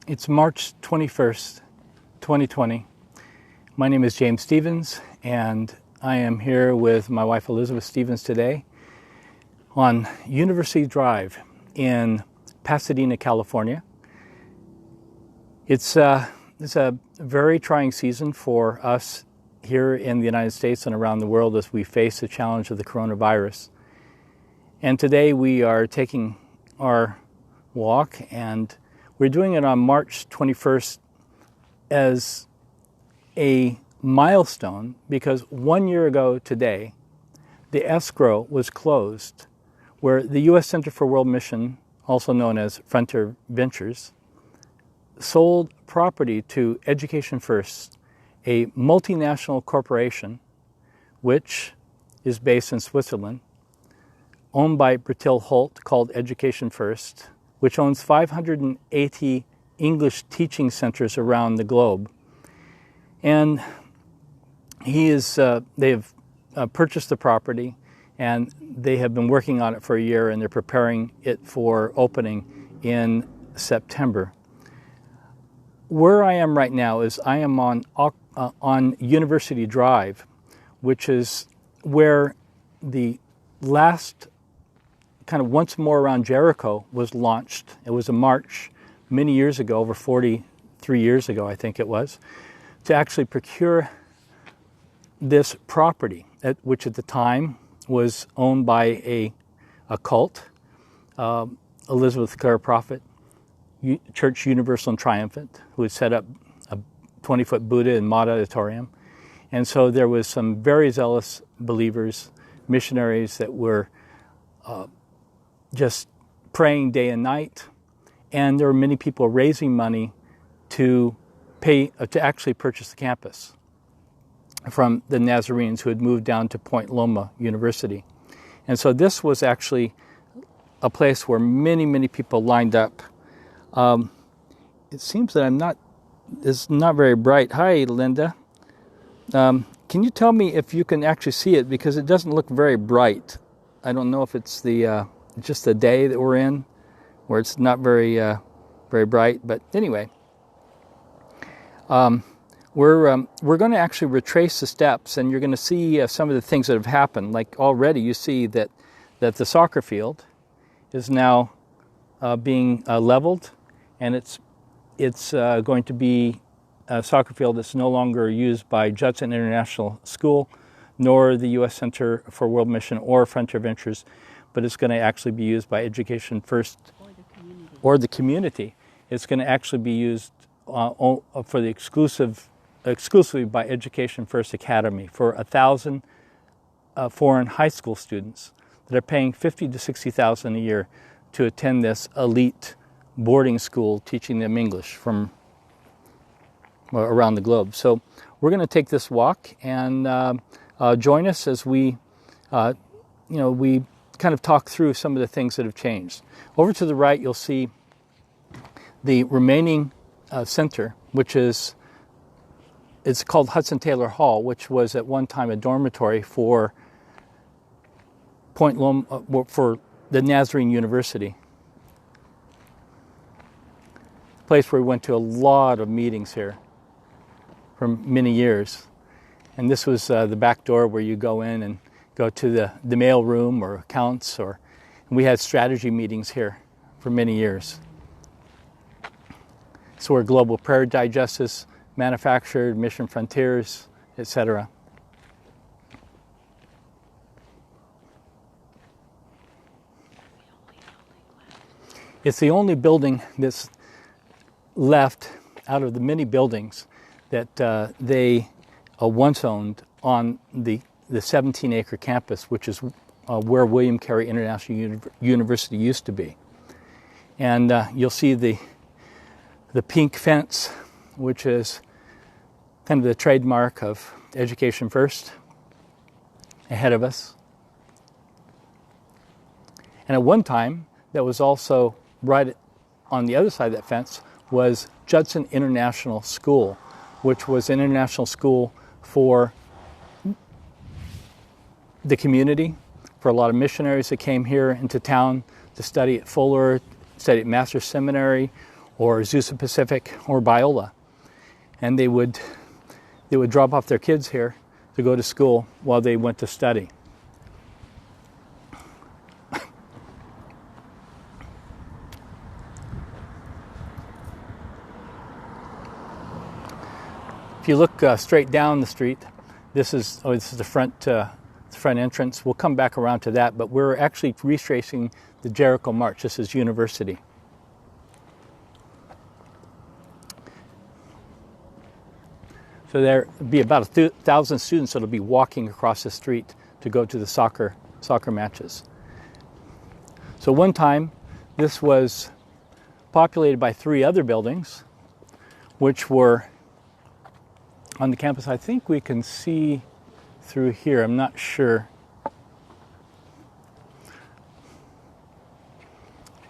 It's March 21st, 2020. My name is James Stevens, and I am here with my wife Elizabeth Stevens today on University Drive in Pasadena, California. It's a very trying season for us here in the United States and around the world as we face the challenge of the coronavirus. And today we are taking our walk, and we're doing it on March 21st as a milestone because 1 year ago today, the escrow was closed where the U.S. Center for World Mission, also known as Frontier Ventures, sold property to Education First, a multinational corporation which is based in Switzerland, owned by Bertil Holt, called Education First, which owns 580 English teaching centers around the globe. And they have purchased the property, and they have been working on it for a year, and they're preparing it for opening in September. Where I am right now is I am on University Drive, which is where the last kind of once more around Jericho was launched. It was a march many years ago, over 43 years ago, I think it was, to actually procure this property, which at the time was owned by a cult, Elizabeth Clare Prophet, Church Universal and Triumphant, who had set up a 20-foot Buddha in Mott Auditorium. And so there was some very zealous believers, missionaries that were just praying day and night, and there were many people raising money to actually purchase the campus from the Nazarenes who had moved down to Point Loma University. And so this was actually a place where many, many people lined up. It seems that it's not very bright. Hi, Linda. Can you tell me if you can actually see it, because it doesn't look very bright. I don't know if it's just the day that we're in, where it's not very bright. But anyway, we're going to actually retrace the steps, and you're going to see some of the things that have happened. Like already, you see that the soccer field is now being leveled, and it's going to be a soccer field that's no longer used by Judson International School, nor the U.S. Center for World Mission or Frontier Ventures, but it's going to actually be used by Education First or the community. It's going to actually be used for the exclusively by Education First Academy for 1,000 foreign high school students that are paying $50,000 to $60,000 a year to attend this elite boarding school teaching them English from around the globe. So we're going to take this walk, and join us as we kind of talk through some of the things that have changed. Over to the right, you'll see the remaining center, which it's called Hudson Taylor Hall, which was at one time a dormitory for Point Loma, for the Nazarene University. A place where we went to a lot of meetings here for many years. And this was the back door where you go in and go to the mail room or accounts, and we had strategy meetings here for many years. So where Global Prayer Digest is manufactured, Mission Frontiers, etc. It's the only building that's left out of the many buildings that they once owned on the 17-acre campus, which is where William Carey International University used to be. And you'll see the pink fence, which is kind of the trademark of Education First, ahead of us. And at one time, that was also right on the other side of that fence was Judson International School, which was an international school for the community, for a lot of missionaries that came here into town to study at Fuller, study at Master's Seminary, or Azusa Pacific or Biola. And they would drop off their kids here to go to school while they went to study. If you look straight down the street, this is the front entrance. We'll come back around to that, but we're actually retracing the Jericho March. This is University. So there'll be about 1,000 students that'll be walking across the street to go to the soccer matches. So one time, this was populated by 3 other buildings, which were on the campus. I think we can see through here. I'm not sure.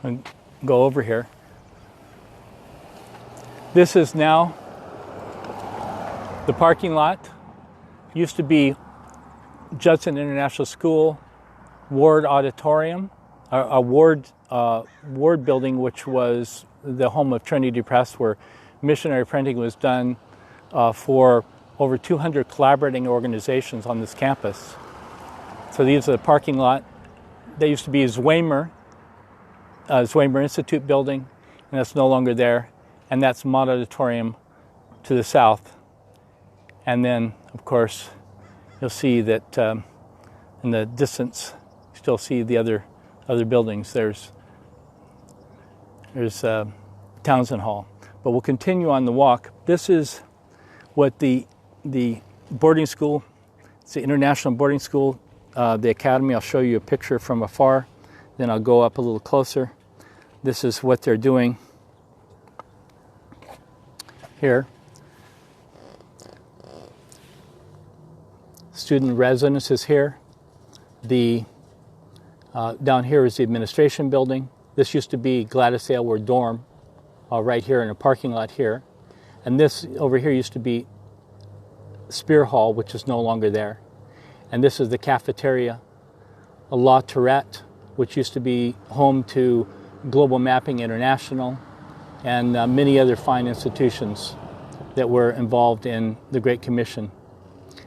I'll go over here. This is now the parking lot. Used to be Judson International School, Ward Auditorium, a Ward building, which was the home of Trinity Press, where missionary printing was done for over 200 collaborating organizations on this campus. So these are the parking lot. They used to be Zweimer Institute building, and that's no longer there. And that's Mott Auditorium to the south. And then, of course, you'll see that in the distance, you still see the other buildings. There's Townsend Hall. But we'll continue on the walk. This is what the boarding school, it's the international boarding school, the academy. I'll show you a picture from afar, then I'll go up a little closer. This is what they're doing here. Student residences here. Down here is the administration building. This used to be Gladys Aylward dorm, right here in a parking lot here. And this over here used to be Spear Hall, which is no longer there. And this is the cafeteria, a La Tourette, which used to be home to Global Mapping International and many other fine institutions that were involved in the Great Commission.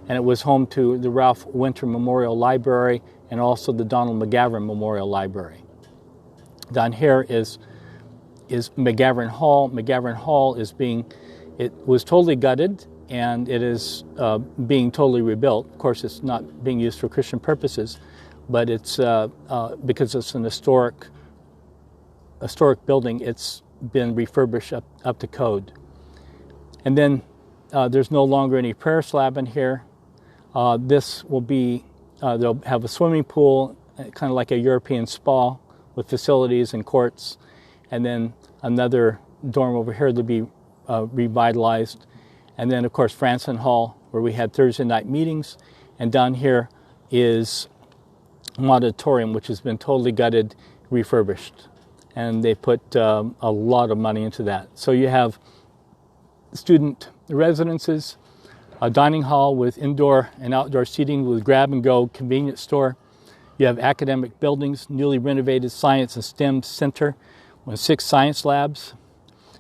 And it was home to the Ralph Winter Memorial Library and also the Donald McGavran Memorial Library. Down here is McGavran Hall. McGavran Hall it was totally gutted, and it is being totally rebuilt. Of course, it's not being used for Christian purposes, but it's because it's an historic building. It's been refurbished up to code. And then there's no longer any prayer slab in here. This will be they'll have a swimming pool, kind of like a European spa with facilities and courts, and then another dorm over here that'll be revitalized. And then, of course, Franson Hall, where we had Thursday night meetings. And down here is an auditorium, which has been totally gutted, refurbished. And they put a lot of money into that. So you have student residences, a dining hall with indoor and outdoor seating with grab-and-go convenience store. You have academic buildings, newly renovated Science and STEM Center with 6 science labs.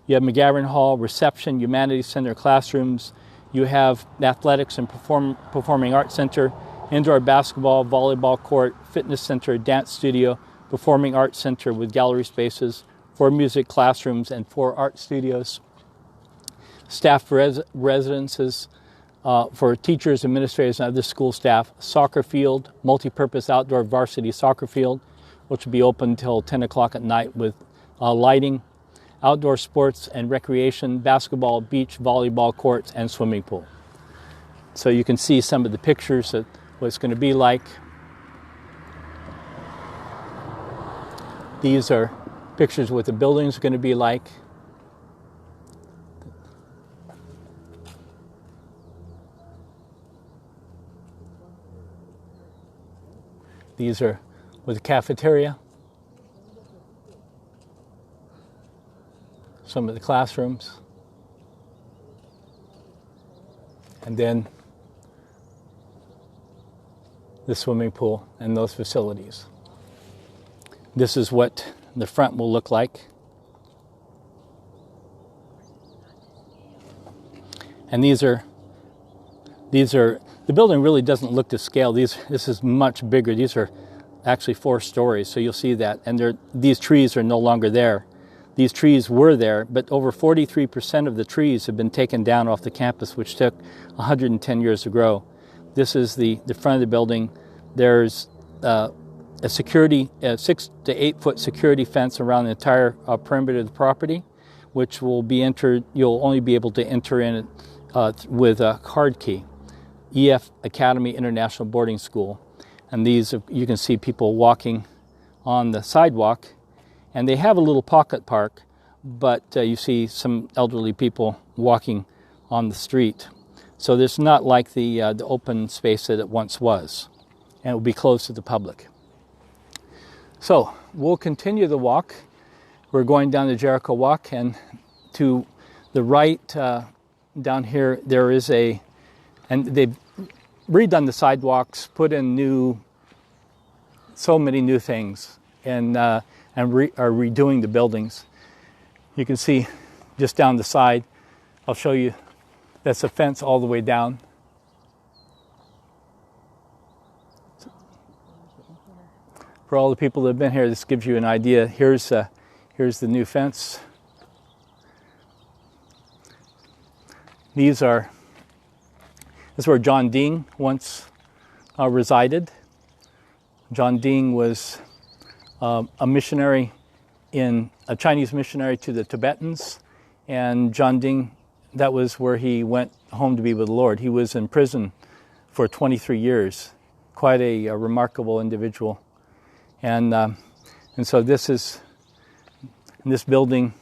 You have McGavran Hall, reception, humanities center, classrooms. You have athletics and performing arts center, indoor basketball, volleyball court, fitness center, dance studio, performing arts center with gallery spaces, 4 music classrooms, and 4 art studios. Staff residences for teachers, administrators, and other school staff. Soccer field, multi-purpose outdoor varsity soccer field, which will be open until 10 o'clock at night with lighting. Outdoor sports and recreation, basketball, beach, volleyball courts, and swimming pool. So you can see some of the pictures of what it's going to be like. These are pictures of what the buildings are going to be like. These are with the cafeteria. Some of the classrooms. And then the swimming pool and those facilities. This is what the front will look like. And these are, the building really doesn't look to scale. This is much bigger. These are actually 4 stories, so you'll see that. And these trees are no longer there. These trees were there, but over 43% of the trees have been taken down off the campus, which took 110 years to grow. This is the front of the building. There's a 6 to 8 foot security fence around the entire perimeter of the property, which will be entered. You'll only be able to enter in it with a card key. EF Academy International Boarding School. And these, you can see people walking on the sidewalk, and they have a little pocket park, but you see some elderly people walking on the street. So there's not like the open space that it once was, and it will be closed to the public. So we'll continue the walk. We're going down the Jericho Walk, and to the right down here there is and they've redone the sidewalks, put in so many new things, and are redoing the buildings. You can see just down the side, I'll show you, that's a fence all the way down. For all the people that have been here, this gives you an idea. Here's the new fence. This is where John Ding once resided. John Ding was a Chinese missionary to the Tibetans, and John Ding, that was where he went home to be with the Lord. He was in prison for 23 years. Quite a remarkable individual. And so this building,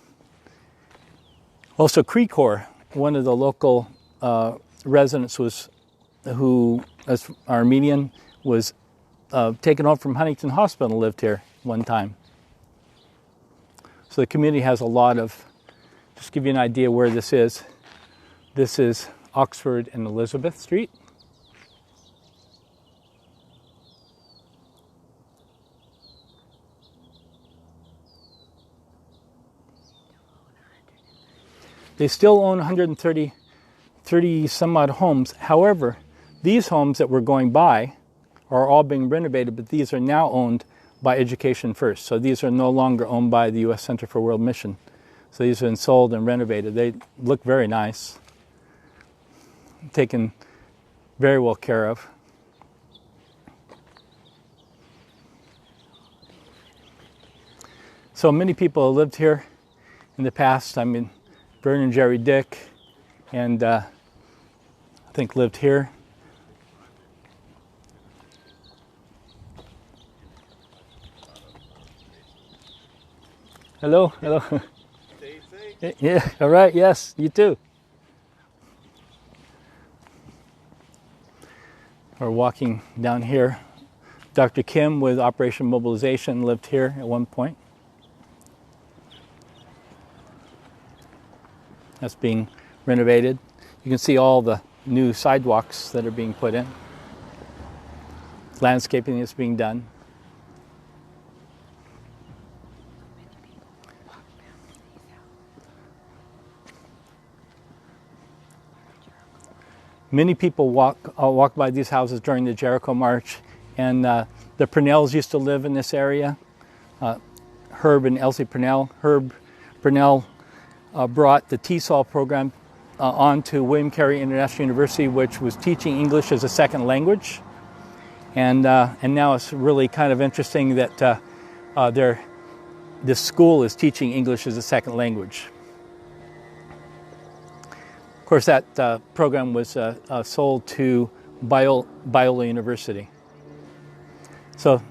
also Crecor, one of the local residents who as Armenian, was taken home from Huntington Hospital, lived here one time. So the community has a lot of, just to give you an idea where this is Oxford and Elizabeth Street. They still own 130 some odd homes. However, these homes that we're going by are all being renovated, but these are now owned by Education First. So these are no longer owned by the U.S. Center for World Mission. So these have been sold and renovated. They look very nice, taken very well care of. So many people have lived here in the past. I mean, Vern and Jerry Dick, and I think lived here. Hello, hello. Stay safe. Yeah, all right, yes, you too. We're walking down here. Dr. Kim with Operation Mobilization lived here at one point. That's being renovated. You can see all the new sidewalks that are being put in. Landscaping is being done. Many people walk by these houses during the Jericho March, and the Purnells used to live in this area. Herb and Elsie Purnell. Herb Purnell brought the TESOL program on to William Carey International University, which was teaching English as a second language. And now it's really kind of interesting that this school is teaching English as a second language. Of course, that program was sold to Biola University. So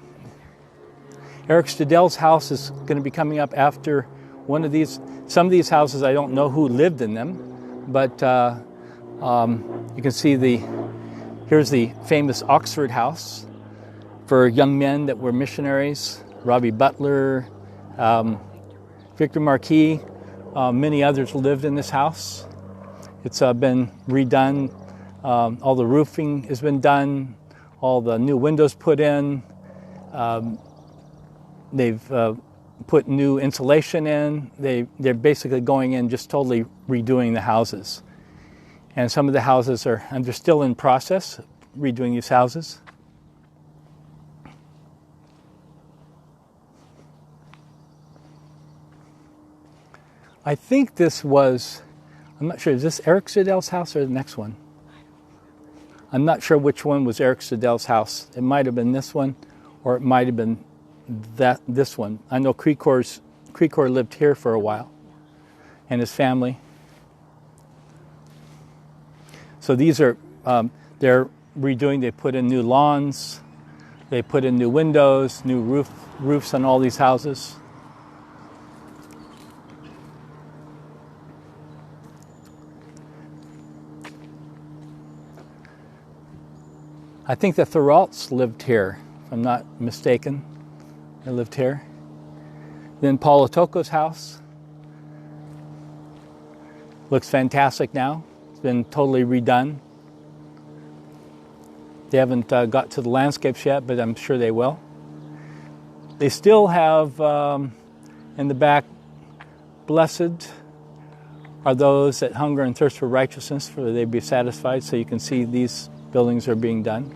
Eric Stedell's house is going to be coming up after one of these. Some of these houses, I don't know who lived in them, but you can see here's the famous Oxford house for young men that were missionaries. Robbie Butler, Victor Marquis, many others lived in this house. It's been redone. All the roofing has been done. All the new windows put in. They've put new insulation in. They're basically going in, just totally redoing the houses. And some of the houses are, and they're still in process, redoing these houses. I think this was, I'm not sure, is this Eric Siddell's house or the next one? I'm not sure which one was Eric Siddell's house. It might have been this one, or it might have been this one. I know Crecor lived here for a while, and his family. So these are, they're redoing, they put in new lawns, they put in new windows, new roofs on all these houses. I think the Thoralts lived here, if I'm not mistaken. They lived here. Then Paul Otoko's house. Looks fantastic now. It's been totally redone. They haven't got to the landscapes yet, but I'm sure they will. They still have in the back, blessed are those that hunger and thirst for righteousness, for they be satisfied. So you can see these buildings are being done.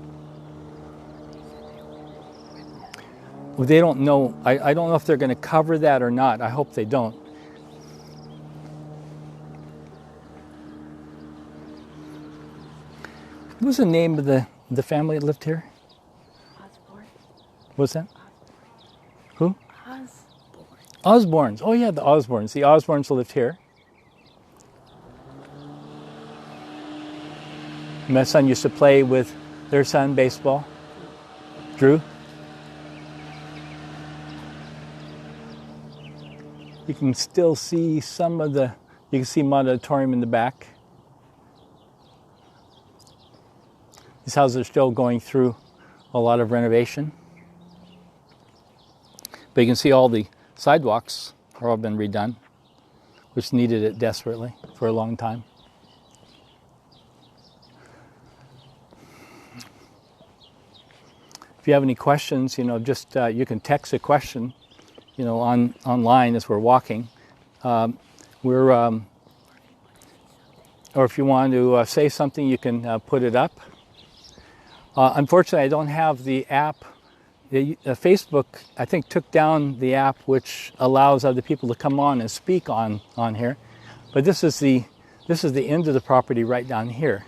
Well, they don't know. I don't know if they're going to cover that or not. I hope they don't. What was the name of the family that lived here? Osborne. What's that? Osborne. Who? Osbornes. Oh yeah, the Osbornes. The Osbornes lived here. My son used to play with their son baseball. Drew. You can still see some of the, you can see auditorium in the back. These houses are still going through a lot of renovation. But you can see all the sidewalks have all been redone, which needed it desperately for a long time. If you have any questions, just you can text a question, online as we're walking. Or if you want to say something, you can put it up. Unfortunately, I don't have the app. Facebook, I think, took down the app which allows other people to come on and speak on here. But this is the end of the property right down here.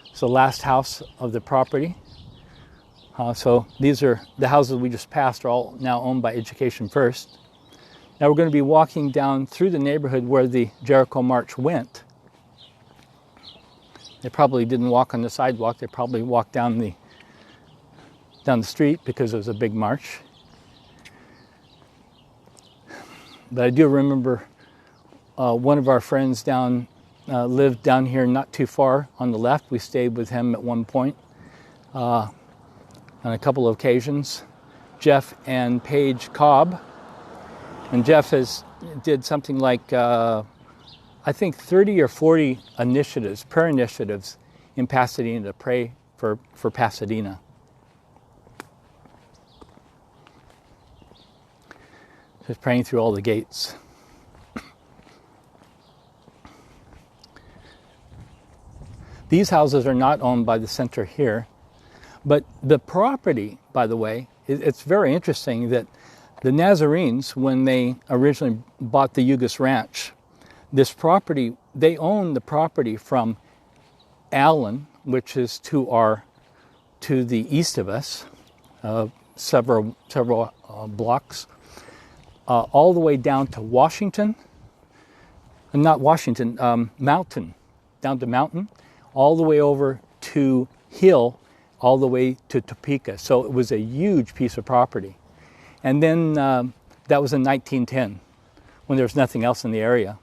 It's the last house of the property. So these are the houses we just passed are all now owned by Education First. Now we're going to be walking down through the neighborhood where the Jericho March went. They probably didn't walk on the sidewalk. They probably walked down the street because it was a big march. But I do remember one of our friends lived down here not too far on the left. We stayed with him at one point. On a couple of occasions, Jeff and Paige Cobb. And Jeff did something like, I think 30 or 40 prayer initiatives in Pasadena to pray for Pasadena. Just praying through all the gates. These houses are not owned by the center here. But the property, by the way, it's very interesting that the Nazarenes, when they originally bought the Yugas Ranch, this property, they own the property from Allen, which is to the east of us, several blocks, all the way down to Washington, not Washington, Mountain, down to Mountain, all the way over to Hill, all the way to Topeka. So it was a huge piece of property. And then that was in 1910, when there was nothing else in the area.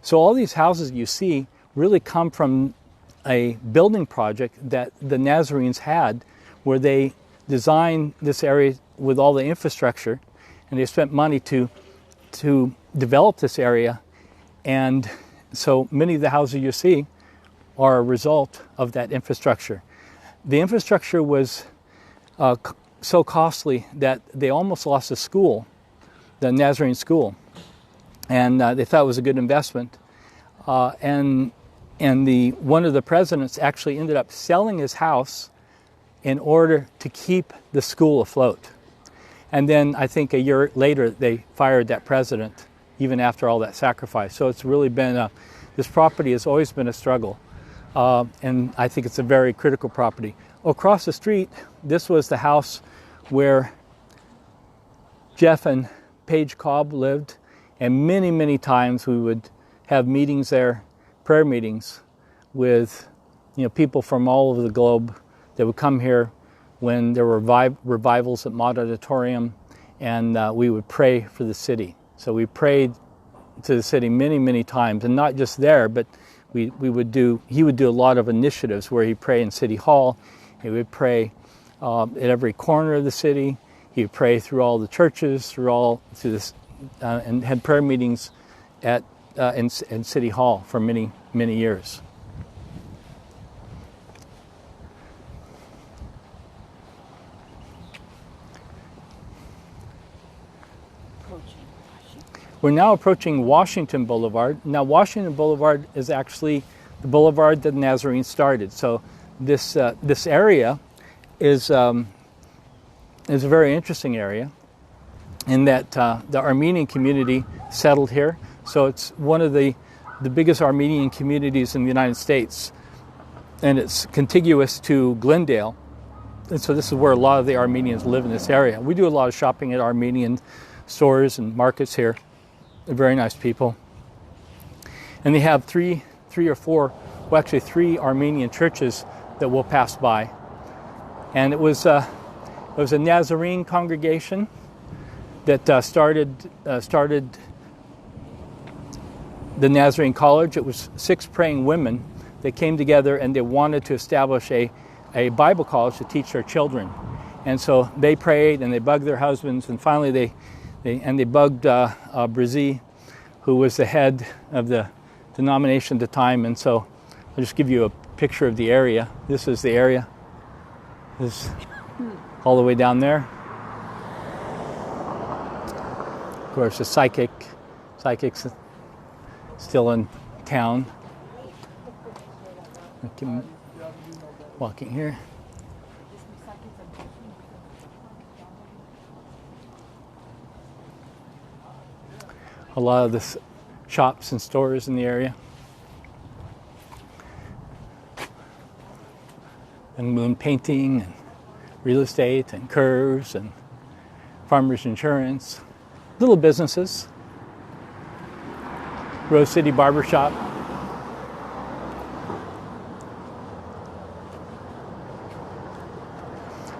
So all these houses you see really come from a building project that the Nazarenes had, where they designed this area with all the infrastructure, and they spent money to develop this area. And so many of the houses you see are a result of that infrastructure. The infrastructure was so costly that they almost lost a school, the Nazarene school, and they thought it was a good investment. And And one of the presidents actually ended up selling his house in order to keep the school afloat. And then I think a year later they fired that president, even after all that sacrifice. So it's really been this property has always been a struggle, and I think it's a very critical property. Across the street, this was the house where Jeff and Paige Cobb lived, and many times we would have meetings there, prayer meetings with people from all over the globe that would come here when there were revivals at Mod Auditorium, and we would pray for the city. So we prayed to the city many times, and not just there, but he would do a lot of initiatives where he'd pray in City Hall. He would pray at every corner of the city. He would pray through all the churches, through this, and had prayer meetings in City Hall for many years. We're now approaching Washington Boulevard. Now, Washington Boulevard is actually the boulevard that the Nazarene started. So this area is a very interesting area in that the Armenian community settled here. So it's one of the biggest Armenian communities in the United States, and it's contiguous to Glendale. And so this is where a lot of the Armenians live in this area. We do a lot of shopping at Armenian stores and markets here. They're very nice people. And they have three Armenian churches that we'll pass by. And it was a Nazarene congregation that started the Nazarene College. It was 6 praying women that came together, and they wanted to establish a Bible college to teach their children. And so they prayed, and they bugged their husbands, and finally they bugged Brzee, who was the head of the denomination at the time. And so I'll just give you a picture of the area. This is the area. This all the way down there. Of course, the psychic's still in town. Walking here. A lot of the shops and stores in the area. And moon painting and real estate and curves and farmers insurance. Little businesses. Rose City Barbershop.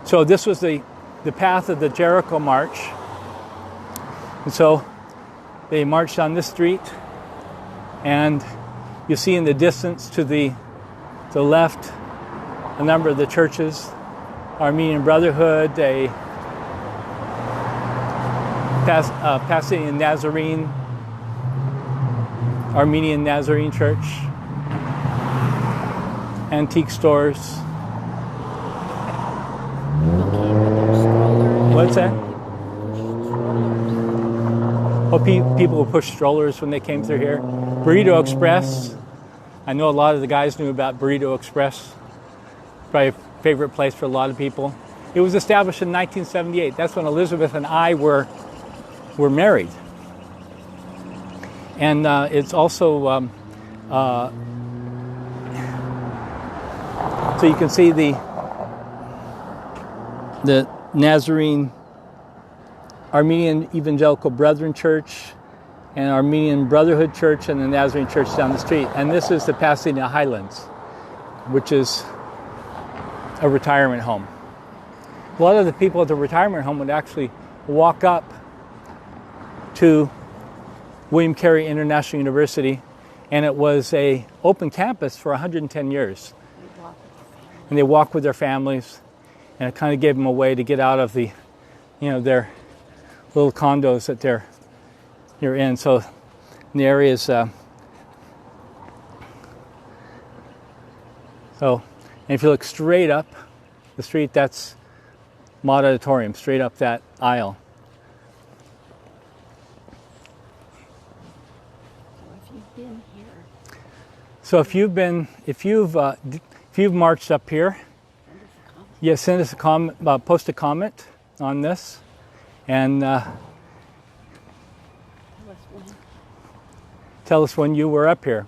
So this was the path of the Jericho March. And so they marched on this street, and you see in the distance to the left a number of the churches, Armenian Brotherhood, a Pasadena Nazarene, Armenian Nazarene Church, antique stores. What's that? Well, people will push strollers when they came through here. Burrito Express. I know a lot of the guys knew about Burrito Express. Probably a favorite place for a lot of people. It was established in 1978. That's when Elizabeth and I were married. And it's also, so you can see the Nazarene Armenian Evangelical Brethren Church and Armenian Brotherhood Church and the Nazarene Church down the street. And this is the Pasadena Highlands, which is a retirement home. A lot of the people at the retirement home would actually walk up to William Carey International University, and it was an open campus for 110 years. And they walked with their families, and it kind of gave them a way to get out of the, their little condos that they're in. So the area is and if you look straight up the street, that's Mod Auditorium, straight up that aisle. So if you've marched up here, yeah, send us a comment, post a comment on this, and tell us when you were up here.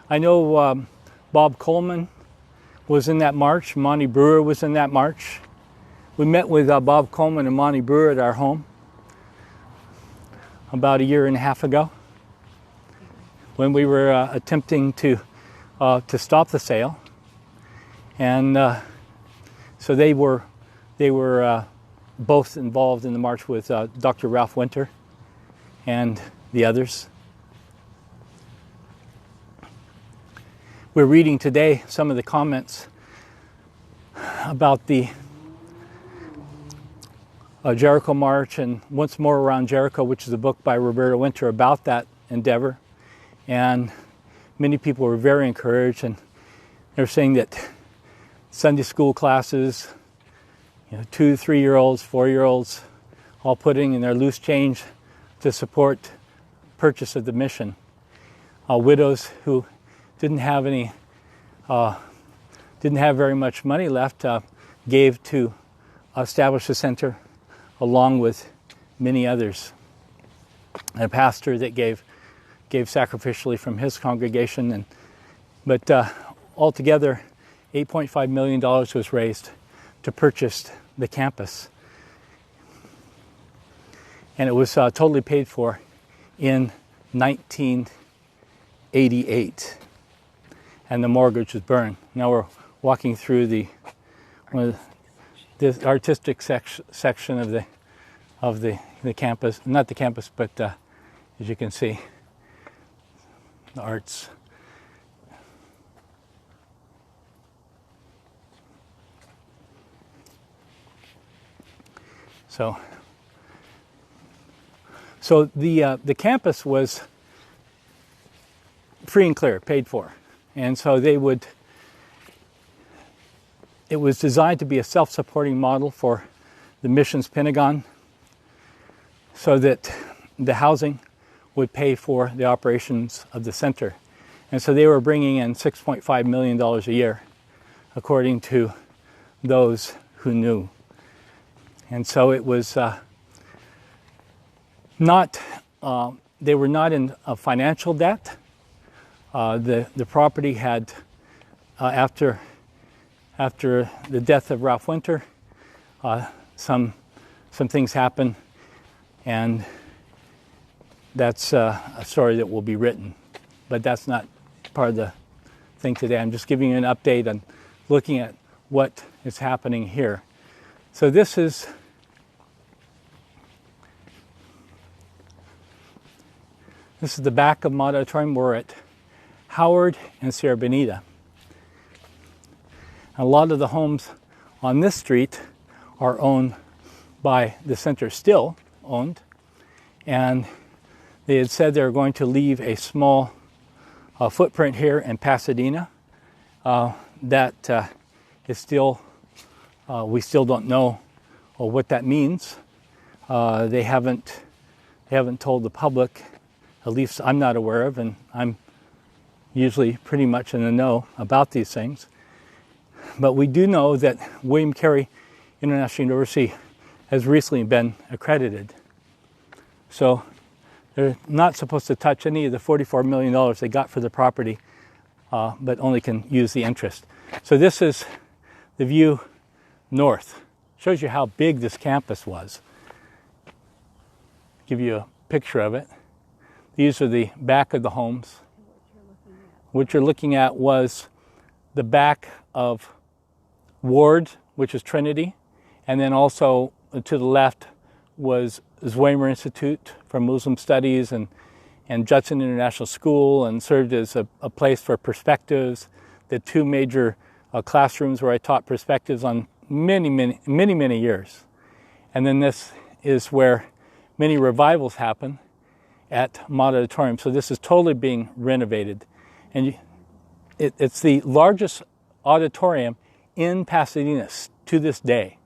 I know Bob Coleman was in that march. Monty Brewer was in that march. We met with Bob Coleman and Monty Brewer at our home about a year and a half ago when we were attempting to stop the sale, and so they were both involved in the march with Dr. Ralph Winter and the others. We're reading today some of the comments about the Jericho March and Once More Around Jericho, which is a book by Roberta Winter about that endeavor. And many people were very encouraged, and they're saying that Sunday school classes, 2, 3-year-olds, 4-year-olds, all putting in their loose change to support purchase of the mission. Widows who didn't have very much money left gave to establish the center, along with many others. And a pastor that gave sacrificially from his congregation, but altogether $8.5 million was raised to purchase the campus, and it was totally paid for in 1988, and the mortgage was burned. Now we're walking through the artistic section of the campus, not the campus, but as you can see, the arts. So the campus was free and clear, paid for, and so it was designed to be a self-supporting model for the missions Pentagon, so that the housing would pay for the operations of the center. And so they were bringing in $6.5 million a year, according to those who knew. And so it was they were not in a financial debt. The property had, after the death of Ralph Winter, some things happened, and that's a story that will be written. But that's not part of the thing today. I'm just giving you an update on looking at what is happening here. So this is the back of Mod Auditorium. We're at Howard and Sierra Bonita. A lot of the homes on this street are owned by the center, still owned, and they had said they were going to leave a small footprint here in Pasadena. That is still, we still don't know what that means. They haven't told the public, at least I'm not aware of, and I'm usually pretty much in the know about these things. But we do know that William Carey International University has recently been accredited. So they're not supposed to touch any of the $44 million they got for the property, but only can use the interest. So this is the view north. Shows you how big this campus was. Give you a picture of it. These are the back of the homes. What you're looking at was the back of Ward, which is Trinity, and then also to the left was Zwemer Institute for Muslim Studies and Judson International School, and served as a place for perspectives. The two major classrooms where I taught perspectives on many years. And then this is where many revivals happen at Mod Auditorium. So this is totally being renovated. And it's the largest auditorium in Pasadena to this day.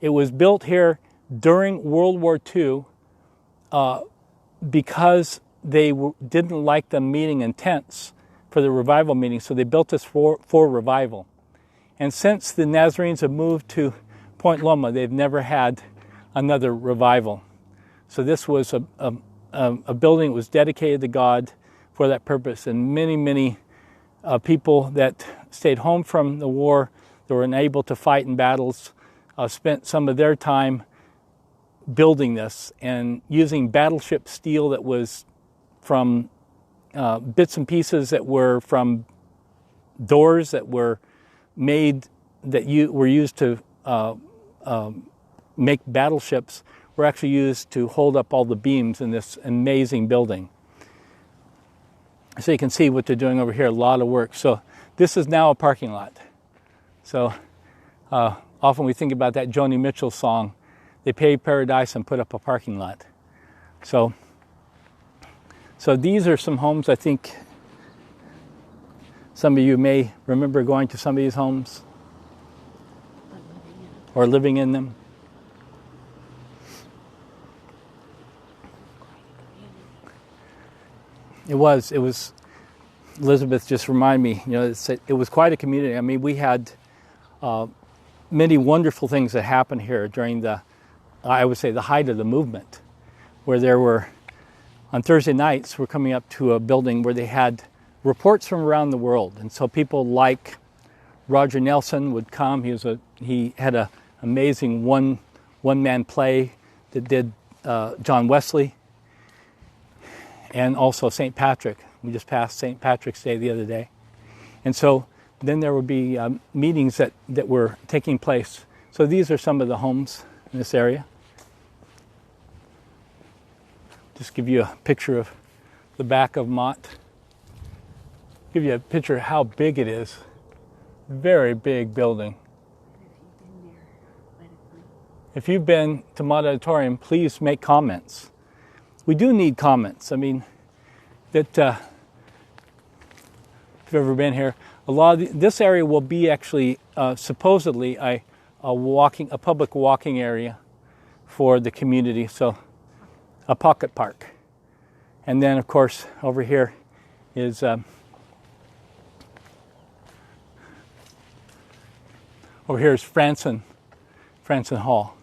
It was built here during World War II because they didn't like them meeting in tents for the revival meeting. So they built this for revival. And since the Nazarenes have moved to Point Loma, they've never had another revival. So this was a building that was dedicated to God for that purpose. And many people that stayed home from the war, that were unable to fight in battles, spent some of their time building this and using battleship steel that was from bits and pieces that were from doors that were made, that were used to make battleships, were actually used to hold up all the beams in this amazing building. So you can see what they're doing over here, a lot of work. So this is now a parking lot. So often we think about that Joni Mitchell song, they paved paradise and put up a parking lot. So these are some homes. I think some of you may remember going to some of these homes or living in them. It was, Elizabeth just reminded me, it was quite a community. I mean, we had many wonderful things that happened here during I would say, the height of the movement, where there were, on Thursday nights, we're coming up to a building where they had reports from around the world. And so people like Roger Nelson would come. He had an amazing one-man play that did John Wesley, and also St. Patrick. We just passed St. Patrick's Day the other day. And so then there would be meetings that were taking place. So these are some of the homes in this area. Just give you a picture of the back of Mott. Give you a picture of how big it is. Very big building. If you've been to Mott Auditorium, please make comments. We do need comments. I mean, that if you've ever been here, this area will be actually supposedly a public walking area for the community. So a pocket park. And then, of course, over here is Franson Hall.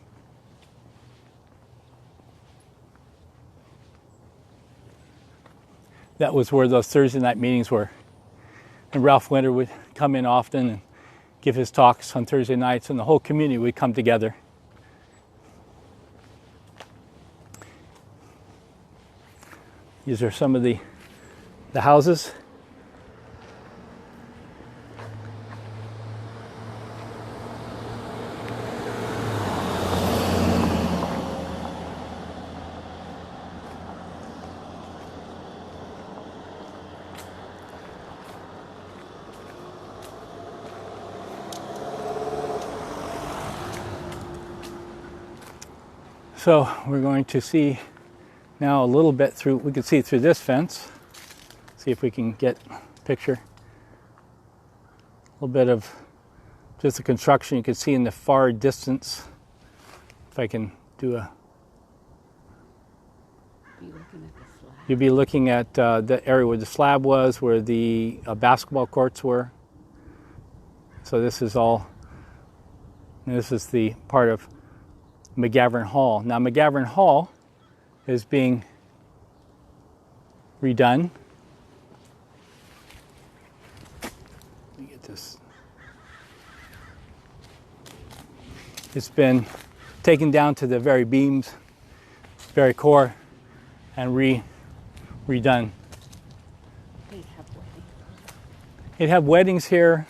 That was where those Thursday night meetings were. And Ralph Winter would come in often and give his talks on Thursday nights, and the whole community would come together. These are some of the houses. So we're going to see now a little bit through, we can see through this fence. See if we can get a picture. A little bit of just the construction you can see in the far distance. If I can do a... You'll be looking at the area where the slab was, where the basketball courts were. So this is the part of McGavran Hall. Now McGavran Hall is being redone. Let me get this. It's been taken down to the very beams, very core, and redone. They'd have weddings here,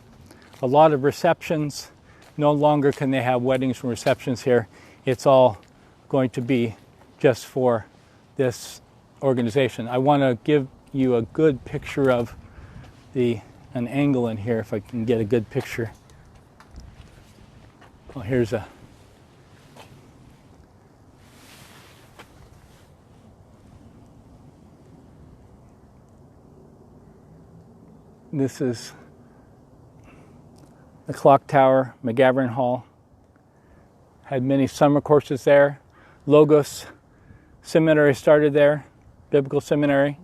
a lot of receptions. No longer can they have weddings and receptions here. It's all going to be just for this organization. I want to give you a good picture of an angle in here, if I can get a good picture. Well, here's a... This is the clock tower, McGavran Hall. Had many summer courses there. Logos Seminary started there, Biblical Seminary.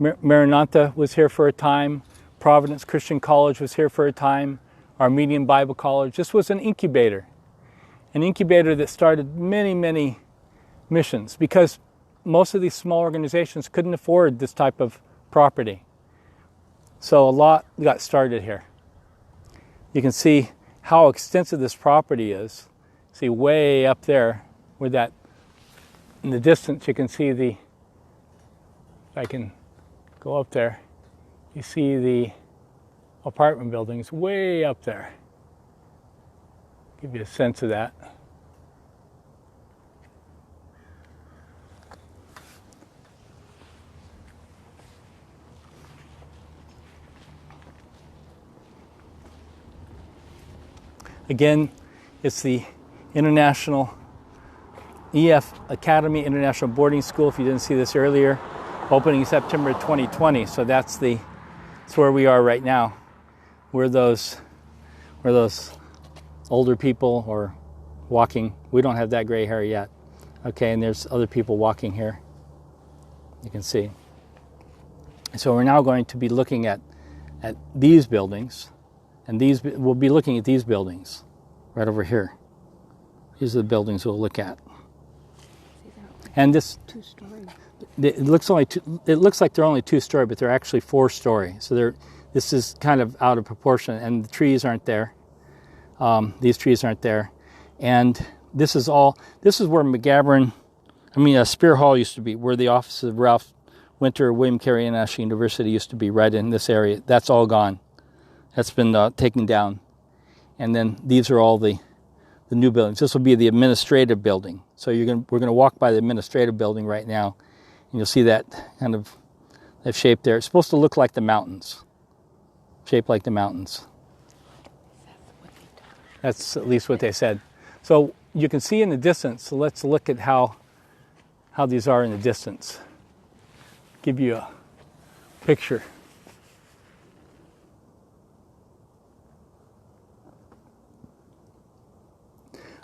Maranatha was here for a time. Providence Christian College was here for a time, Armenian Bible College. This was an incubator that started many, many missions, because most of these small organizations couldn't afford this type of property. So a lot got started here. You can see how extensive this property is. See way up there, where that, in the distance you can see the, if I can go up there, you see the apartment buildings way up there. Give you a sense of that. Again, it's the International EF Academy International Boarding School. If you didn't see this earlier, opening September 2020. So that's where we are right now. We're those older people or walking. We don't have that gray hair yet. Okay, and there's other people walking here. You can see. So we're now going to be looking at these buildings, and we'll be looking at these buildings right over here. These are the buildings we'll look at. And this two-story. It looks like they're only two-story, but they're actually four-story. So this is kind of out of proportion, and the trees aren't there. These trees aren't there, and this is where Spear Hall used to be, where the offices of Ralph Winter, William Carey International University used to be, right in this area. That's all gone. That's been taken down. And then these are all the new buildings. This will be the administrative building. So we're going to walk by the administrative building right now, and you'll see that kind of that shape there. It's supposed to look like the mountains, shaped like the mountains. That's at least what they said. So you can see in the distance. So let's look at how these are in the distance. Give you a picture.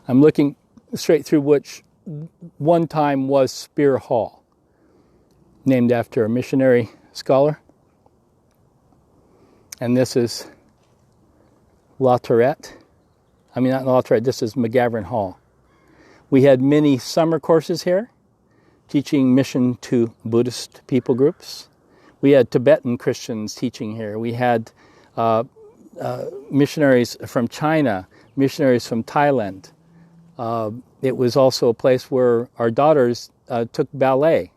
I'm looking straight through which one time was Spear Hall, named after a missionary scholar. And this is La Tourette. Not La Tourette, this is McGavran Hall. We had many summer courses here, teaching mission to Buddhist people groups. We had Tibetan Christians teaching here. We had missionaries from China, missionaries from Thailand. It was also a place where our daughters took ballet,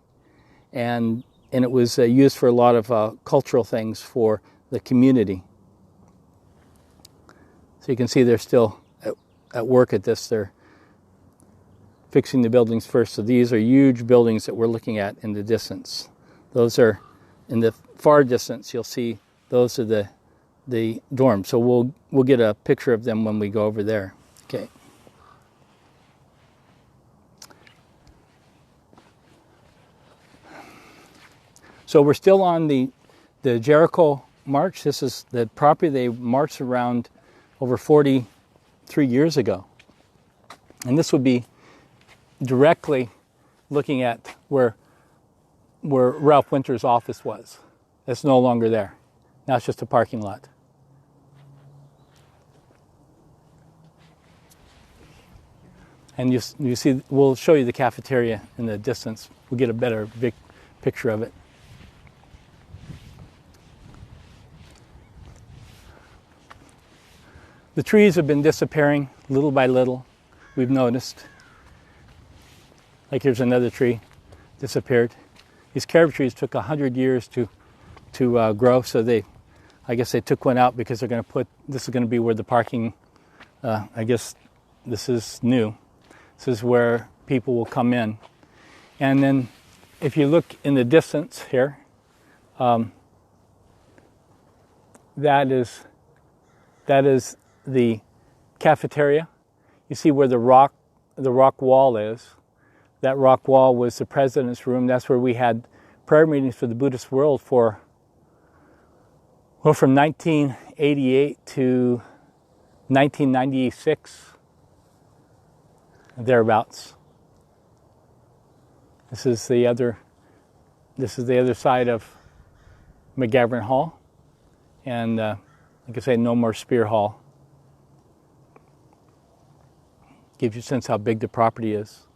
and it was used for a lot of cultural things for the community. So you can see they're still at work at this. They're fixing the buildings first. So these are huge buildings that we're looking at in the distance. Those are, in the far distance, you'll see those are the dorms. So we'll get a picture of them when we go over there. Okay. So we're still on the Jericho March. This is the property they marched around over 43 years ago. And this would be directly looking at where Ralph Winter's office was. It's no longer there. Now it's just a parking lot. And you see, we'll show you the cafeteria in the distance. We'll get a better big picture of it. The trees have been disappearing little by little, we've noticed. Like here's another tree, disappeared. These carob trees took 100 years to grow, so I guess they took one out because they're going to this is going to be where the parking, I guess this is new. This is where people will come in. And then if you look in the distance here, that is the cafeteria. You see where the rock wall is. That rock wall was the president's room. That's where we had prayer meetings for the Buddhist world from 1988 to 1996, thereabouts. This is the other side of McGavran Hall. And like I say, no more Spear Hall. Gives you a sense how big the property is.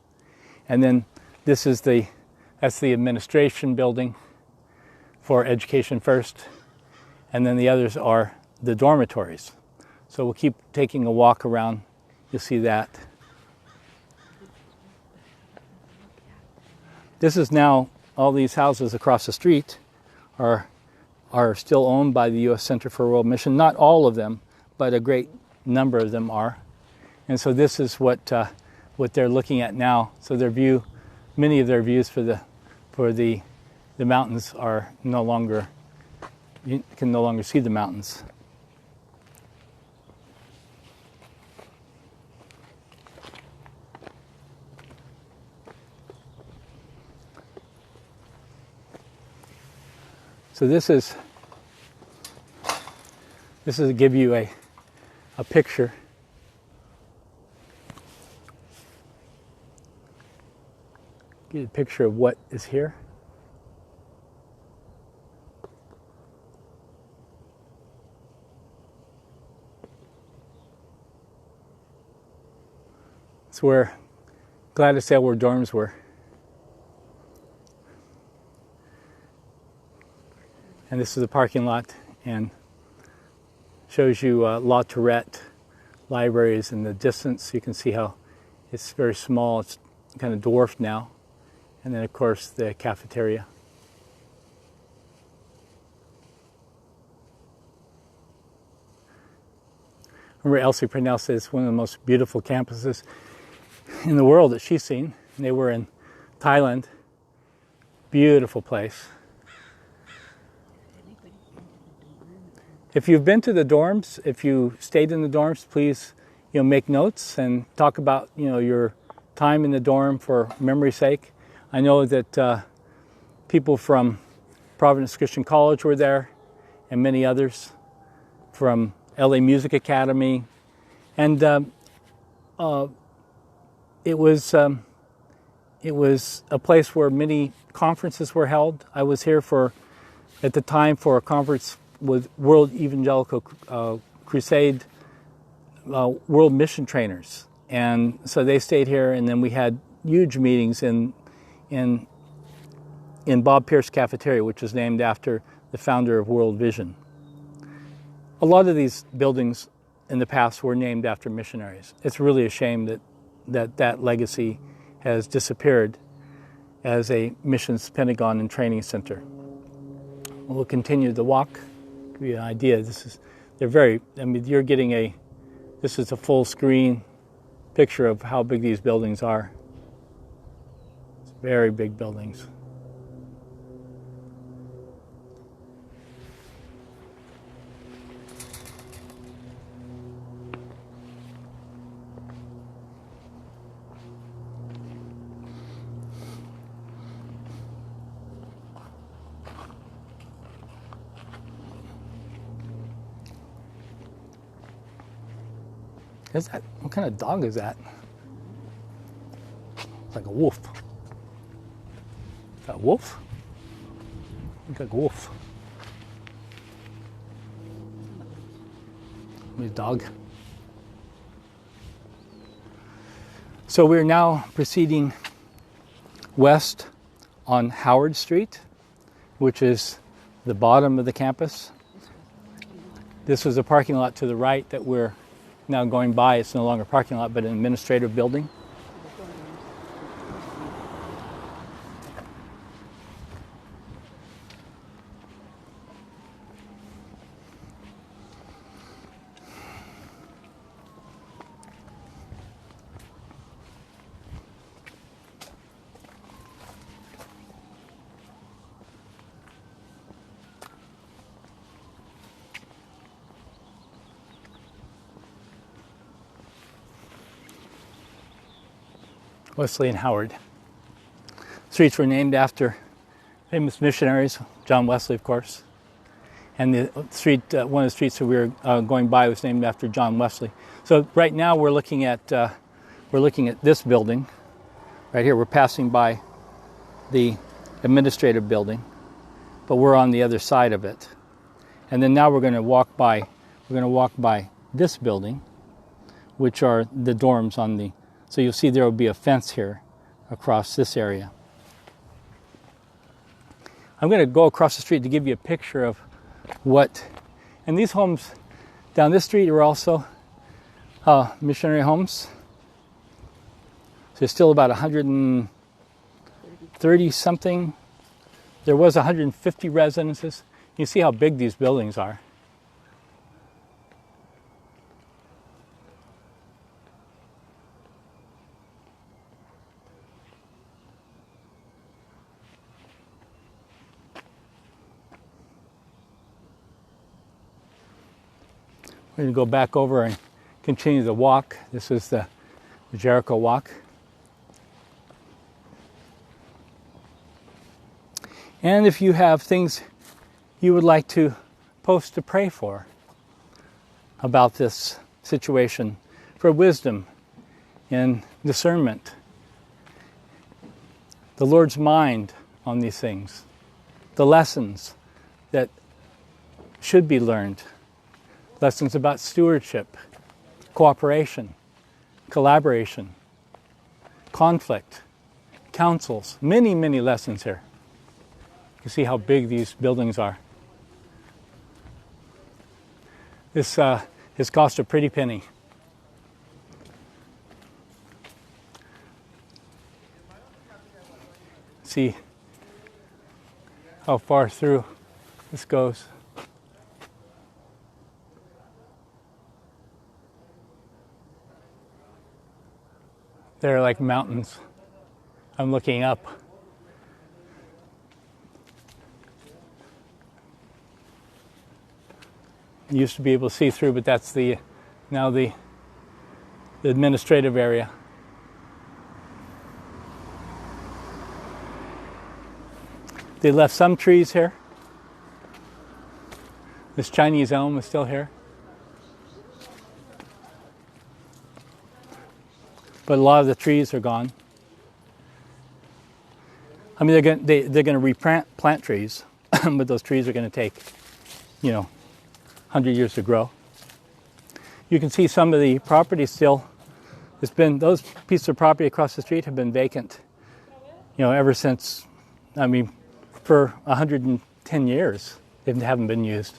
And then this is that's the administration building for Education First. And then the others are the dormitories. So we'll keep taking a walk around. You'll see that. This is now, all these houses across the street are still owned by the U.S. Center for World Mission. Not all of them, but a great number of them are. And so this is what they're looking at now. So many of their views for the mountains are no longer, you can no longer see the mountains. So this is to give you a picture. Get a picture of what is here. It's where, glad to say, where dorms were. And this is the parking lot, and shows you La Tourette libraries in the distance. You can see how it's very small. It's kind of dwarfed now. And then, of course, the cafeteria. Remember, Elsie Purnell says it's one of the most beautiful campuses in the world that she's seen. And they were in Thailand. Beautiful place. If you've been to the dorms, if you stayed in the dorms, please, make notes and talk about, your time in the dorm for memory's sake. I know that people from Providence Christian College were there, and many others from LA Music Academy, and it was a place where many conferences were held. I was here at the time for a conference with World Evangelical Crusade World Mission Trainers, and so they stayed here, and then we had huge meetings in Bob Pierce Cafeteria, which is named after the founder of World Vision. A lot of these buildings in the past were named after missionaries. It's really a shame that legacy has disappeared as a missions Pentagon and training center. We'll continue the walk. Give you an idea. This is a full screen picture of how big these buildings are. It's very big buildings. What kind of dog is that? It's like a wolf. Is that a wolf? Looks like a wolf. His dog. So we're now proceeding west on Howard Street, which is the bottom of the campus. This was a parking lot to the right that we're now going by. It's no longer a parking lot, but an administrative building. Wesley and Howard. Streets were named after famous missionaries, John Wesley, of course. And the street, one of the streets that we were going by was named after John Wesley. So right now we're looking at this building right here. We're passing by the administrative building, but we're on the other side of it. And then now we're going to walk by this building, which are the dorms on the, so you'll see there will be a fence here across this area. I'm going to go across the street to give you a picture of what, and these homes down this street are also missionary homes. So there's still about 130 something. There was 150 residences. You see how big these buildings are. We're going to go back over and continue the walk. This is the Jericho walk. And if you have things you would like to post to pray for about this situation, for wisdom and discernment, the Lord's mind on these things, the lessons that should be learned, lessons about stewardship, cooperation, collaboration, conflict, counsels, many, many lessons here. You see how big these buildings are. This has cost a pretty penny. See how far through this goes. They're like mountains. I'm looking up. You used to be able to see through, but that's now the administrative area. They left some trees here. This Chinese elm is still here. But a lot of the trees are gone. I mean, they're going to replant trees, but those trees are going to take, 100 years to grow. You can see some of the property still. Those pieces of property across the street have been vacant, ever since, for 110 years. They haven't been used.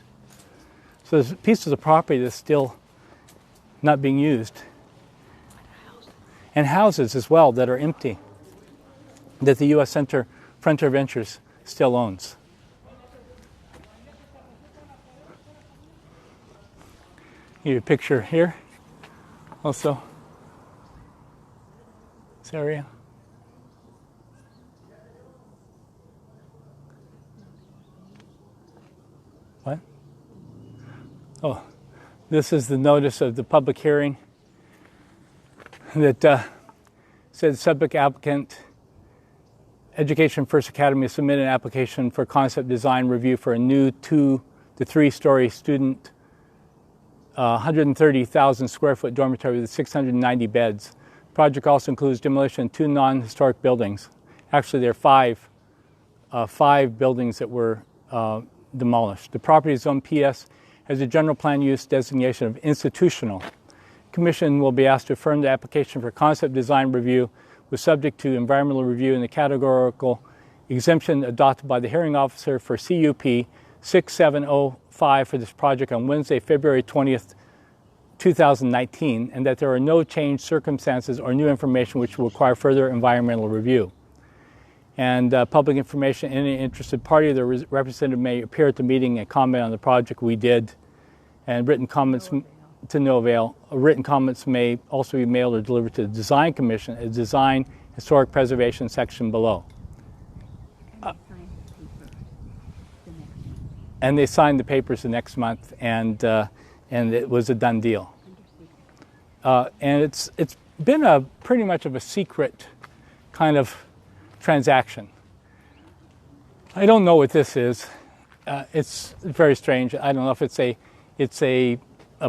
So there's pieces of property that's still not being used. And houses as well that are empty, that the U.S. Frontier Ventures still owns. Give you a picture here, also, this area. What? Oh, this is the notice of the public hearing that said subject applicant, Education First Academy, submitted an application for concept design review for a new 2 to 3 story student 130,000 square foot dormitory with 690 beds. The project also includes demolition of 2 non-historic buildings. Actually, there are 5 buildings that were demolished. The property zone PS has a general plan use designation of institutional. Commission will be asked to affirm the application for concept design review was subject to environmental review in the categorical exemption adopted by the hearing officer for CUP 6705 for this project on Wednesday, February 20th, 2019, and that there are no changed circumstances or new information which will require further environmental review. And public information, any interested party or their representative may appear at the meeting and comment on the project. We did, and written comments to no avail. Written comments may also be mailed or delivered to the Design Commission, a Design Historic Preservation section below. And they signed the papers the next month, and it was a done deal. And it's been pretty much of a secret kind of transaction. I don't know what this is. It's very strange. I don't know if it's a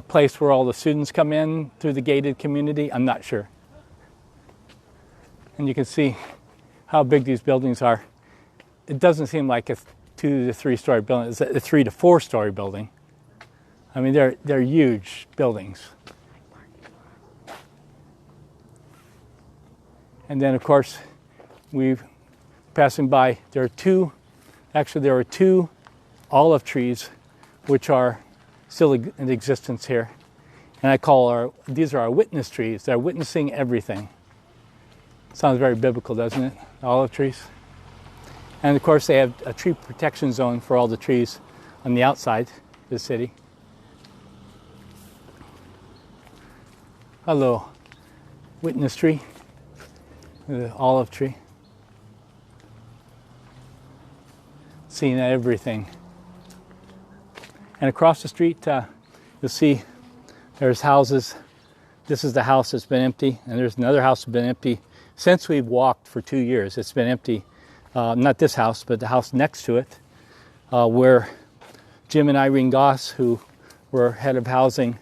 place where all the students come in through the gated community. I'm not sure. And you can see how big these buildings are. It doesn't seem like 2 to 3 story building. It's a 3 to 4 story building. I mean, they're huge buildings. And then, of course, we've passing by. There are two olive trees, which are still in existence here. And I call these are our witness trees. They're witnessing everything. Sounds very biblical, doesn't it? Olive trees. And of course, they have a tree protection zone for all the trees on the outside of the city. Hello, witness tree, the olive tree. Seeing everything. And across the street, you'll see there's houses. This is the house that's been empty, and there's another house that's been empty since we've walked for 2 years. It's been empty. Not this house, but the house next to it, where Jim and Irene Goss, who were head of housing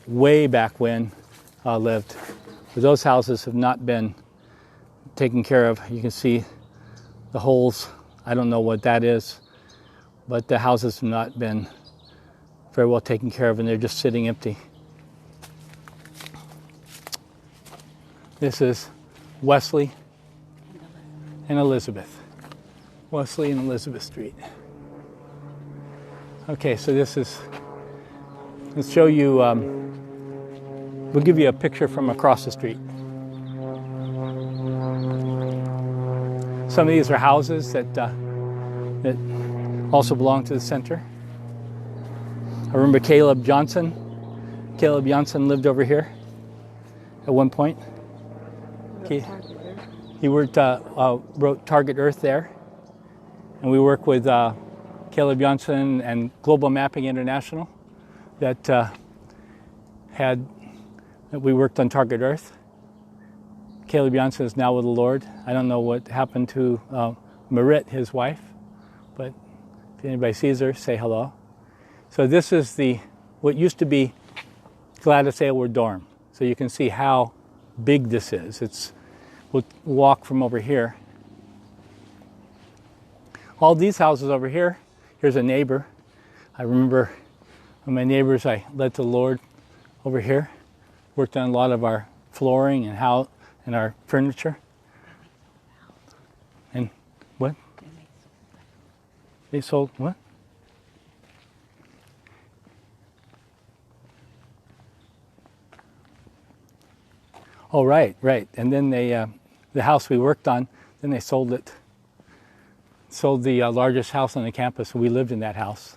way back when, lived. But those houses have not been taken care of. You can see the holes. I don't know what that is, but the houses have not been very well taken care of, and they're just sitting empty. This is Wesley and Elizabeth. Wesley and Elizabeth Street. Okay, so let's show you, we'll give you a picture from across the street. Some of these are houses that also belong to the center. I remember Caleb Johnson. Caleb Johnson lived over here at one point. He wrote Target Earth there. And we work with Caleb Johnson and Global Mapping International that we worked on Target Earth. Caleb Johnson is now with the Lord. I don't know what happened to Marit, his wife, but if anybody sees her, say hello. So this is what used to be Gladys Aylward dorm. So you can see how big this is. We'll walk from over here. All these houses over here, here's a neighbor. I remember one of my neighbors I led to the Lord over here. Worked on a lot of our flooring and our furniture. And what? They sold what? Oh, right. And then the house we worked on, then they sold it. Sold the largest house on the campus. We lived in that house.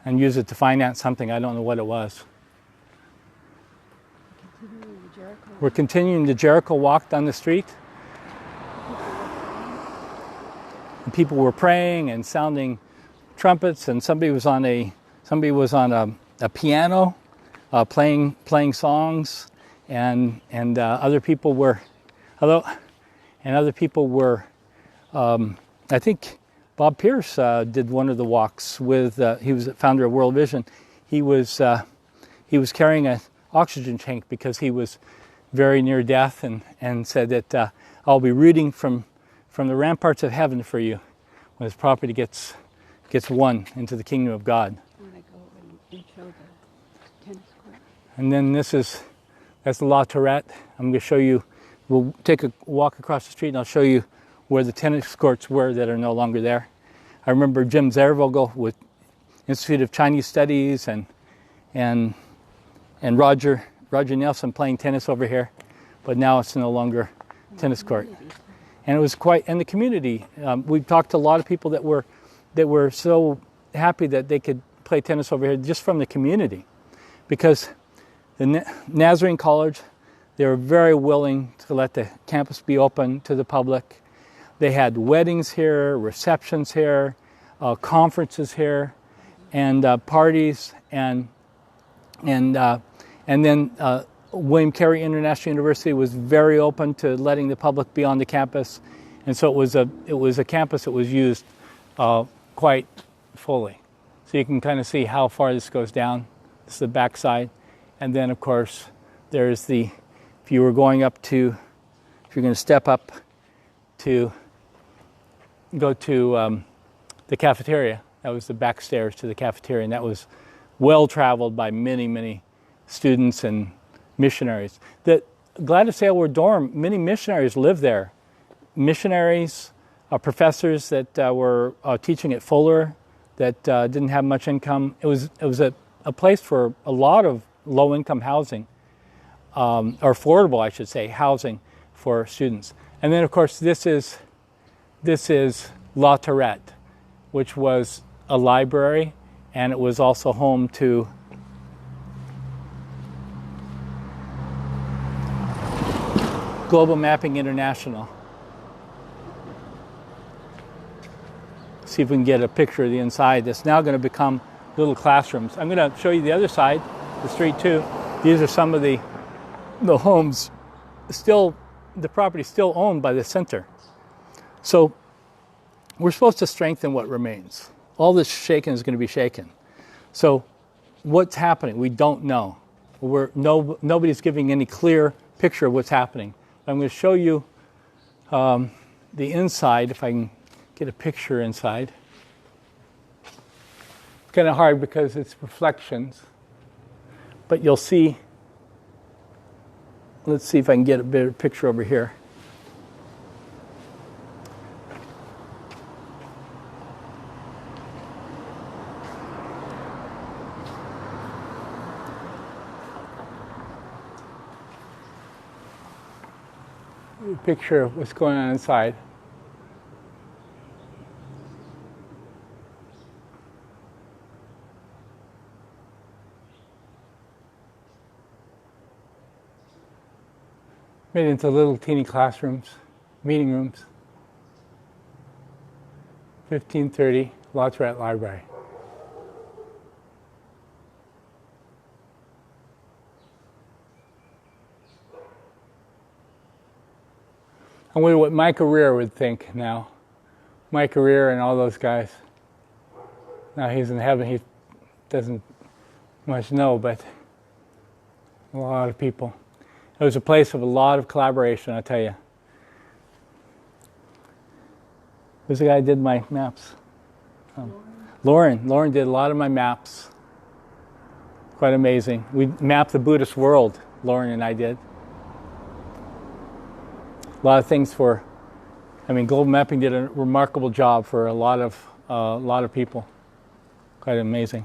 And used it to finance something. I don't know what it was. We're continuing the Jericho walk down the street. And people were praying and sounding trumpets, and somebody was on a piano playing songs, and other people were I think Bob Pierce did one of the walks with he was the founder of World Vision. He was carrying an oxygen tank because he was very near death, and said that I'll be rooting from the ramparts of heaven for you when his property gets won into the kingdom of God. I want to go and show the tennis court. And then that's the La Tourette. I'm going to show you. We'll take a walk across the street, and I'll show you where the tennis courts were that are no longer there. I remember Jim Zervogel with Institute of Chinese Studies and Roger Nelson playing tennis over here, but now it's no longer a tennis court. And it was and the community. We've talked to a lot of people that were so happy that they could play tennis over here just from the community, because the Nazarene College, they were very willing to let the campus be open to the public. They had weddings here, receptions here, conferences here, and parties, and then William Carey International University was very open to letting the public be on the campus, and so it was a campus that was used quite fully. So you can kind of see how far this goes down. This is the backside, and then of course there's if you're going to step up to go to the cafeteria. That was the back stairs to the cafeteria, and that was well traveled by many, many students and missionaries. The Gladys Aylward dorm, many missionaries lived there. Missionaries, professors that were teaching at Fuller that didn't have much income. It was a place for a lot of low-income housing, or affordable, I should say, housing for students. And then, of course, this is La Tourette, which was a library, and it was also home to Global Mapping International. See if we can get a picture of the inside. That's now going to become little classrooms. I'm going to show you the other side, the street too. These are some of the homes. Still, the property still owned by the center. So we're supposed to strengthen what remains. All this shaken is going to be shaken. So what's happening? We don't know. Nobody's giving any clear picture of what's happening. I'm going to show you the inside, if I can get a picture inside. It's kind of hard because it's reflections, but you'll see. Let's see if I can get a better picture over here. A picture of what's going on inside. Made into little teeny classrooms, meeting rooms. 1530 La Tourette Library. I wonder what my career would think now. My career and all those guys. Now he's in heaven, he doesn't much know, but a lot of people. It was a place of a lot of collaboration, I'll tell you. Who's the guy who did my maps? Lauren. Lauren did a lot of my maps. Quite amazing. We mapped the Buddhist world, Lauren and I did. A lot of things Global Mapping did a remarkable job for a lot of people. Quite amazing.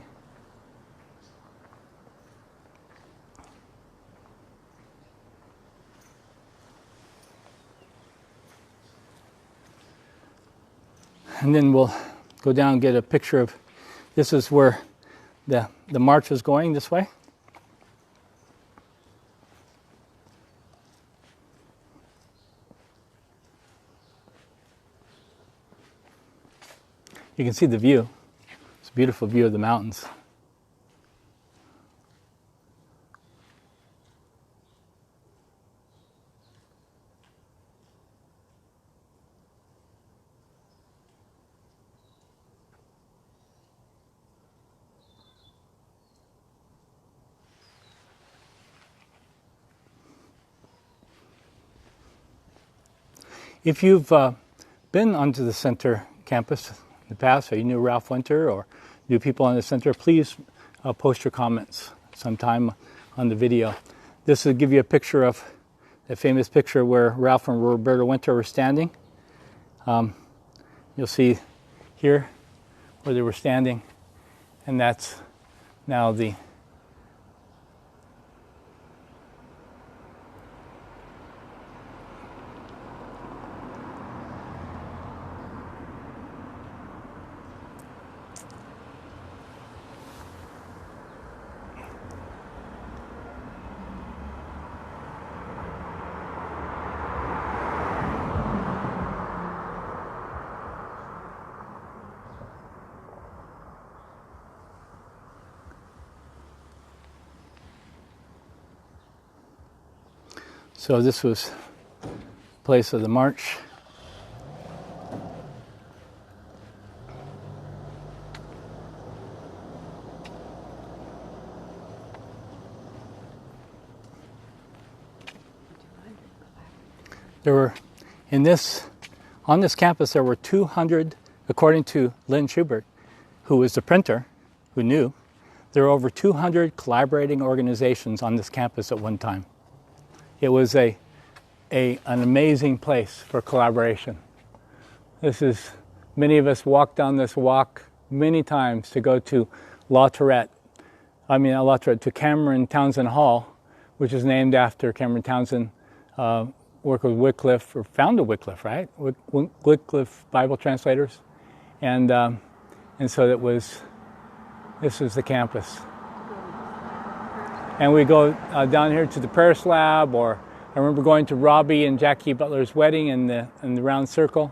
And then we'll go down and get a picture of, this is where the march was going this way. You can see the view. It's a beautiful view of the mountains. If you've been onto the center campus in the past, or you knew Ralph Winter or knew people on the center, please post your comments sometime on the video. This will give you a picture of the famous picture where Ralph and Roberta Winter were standing. You'll see here where they were standing, and that's now the So this was the place of the march. There were, On this campus, there were 200, according to Lynn Schubert, who was the printer, who knew, there were over 200 collaborating organizations on this campus at one time. It was an amazing place for collaboration. Many of us walked down this walk many times to go to to Cameron Townsend Hall, which is named after Cameron Townsend, worked with Wycliffe, or founded Wycliffe, right? Wycliffe Bible translators. And so this was the campus. And we go down here to the prayer slab, or I remember going to Robbie and Jackie Butler's wedding in the round circle.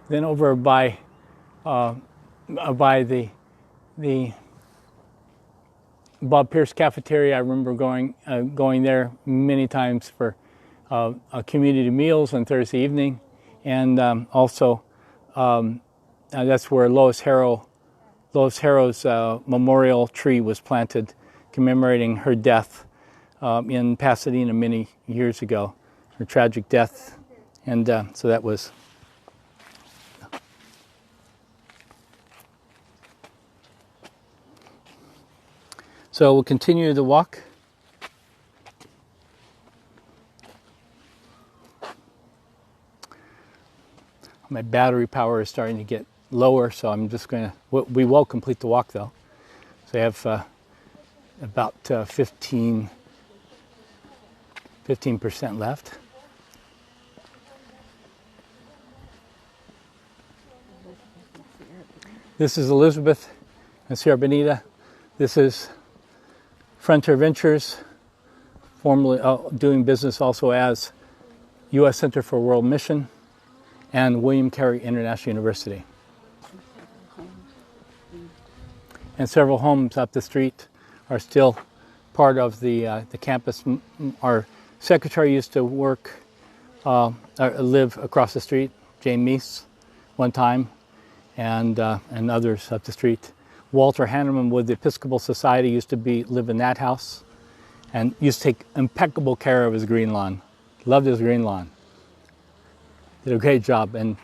Then over by the Bob Pierce cafeteria, I remember going there many times for community meals on Thursday evening, and also that's where Lois Harrow's memorial tree was planted, commemorating her death in Pasadena many years ago, her tragic death, and so that was. So we'll continue the walk. My battery power is starting to get lower, so I'm just going to, we will complete the walk though. So I have about 15% left. This is Elizabeth and Sierra Bonita. This is Frontier Ventures, formerly doing business also as U.S. Center for World Mission, and William Carey International University. And several homes up the street are still part of the campus. Our secretary used to live across the street, Jane Meese, one time, and others up the street. Walter Hanneman with the Episcopal Society used to live in that house, and used to take impeccable care of his green lawn. Loved his green lawn. Did a great job, and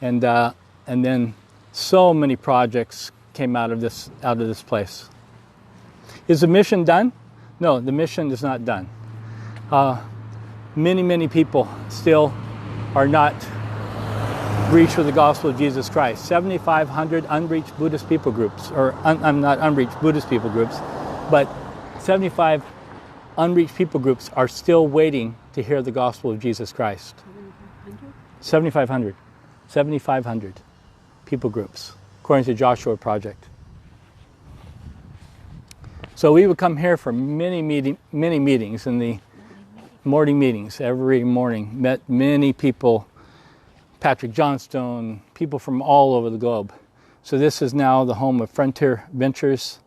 then so many projects came out of this place. Is the mission done? No, the mission is not done. Many people still are not reached with the gospel of Jesus Christ. 7,500 unreached Buddhist people groups, or not unreached Buddhist people groups, but 75 unreached people groups are still waiting to hear the gospel of Jesus Christ. 7,500 people groups, according to Joshua Project. So we would come here for many meetings in the morning meetings every morning. Met many people. Patrick Johnstone, people from all over the globe. So this is now the home of Frontier Ventures,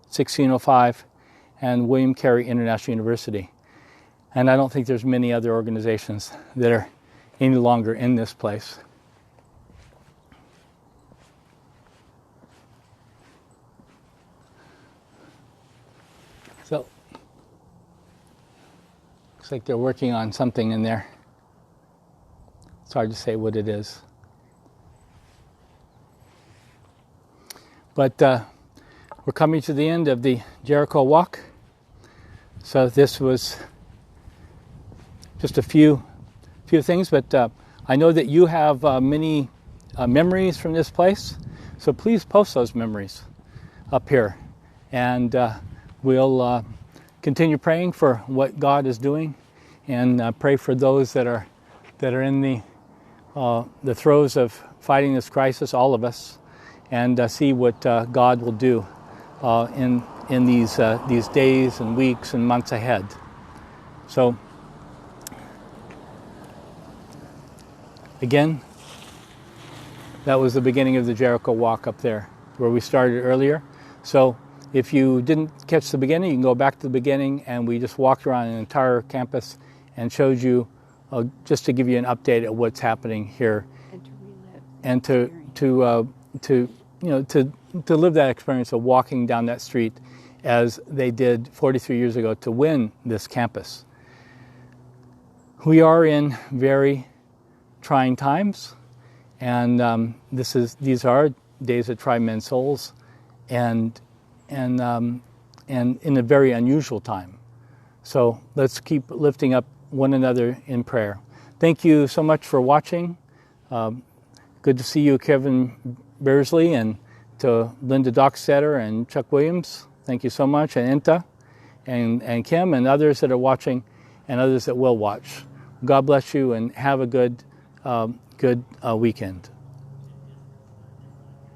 1605, and William Carey International University. And I don't think there's many other organizations that are any longer in this place. So, looks like they're working on something in there. It's hard to say what it is. But we're coming to the end of the Jericho walk. So this was just a few things, but I know that you have many memories from this place. So please post those memories up here. And we'll continue praying for what God is doing, and pray for those that are in the throes of fighting this crisis, all of us, and see what God will do in these days and weeks and months ahead. So, again, that was the beginning of the Jericho walk up there, where we started earlier. So, if you didn't catch the beginning, you can go back to the beginning, and we just walked around an entire campus and showed you, just to give you an update of what's happening here, and to live that experience of walking down that street as they did 43 years ago to win this campus. We are in very trying times, And these are days that try men's souls, and in a very unusual time. So let's keep lifting up one another in prayer. Thank you so much for watching. Good to see you, Kevin Beersley, and to Linda Dockstetter and Chuck Williams. Thank you so much, and Enta, and Kim, and others that are watching, and others that will watch. God bless you, and have a good weekend.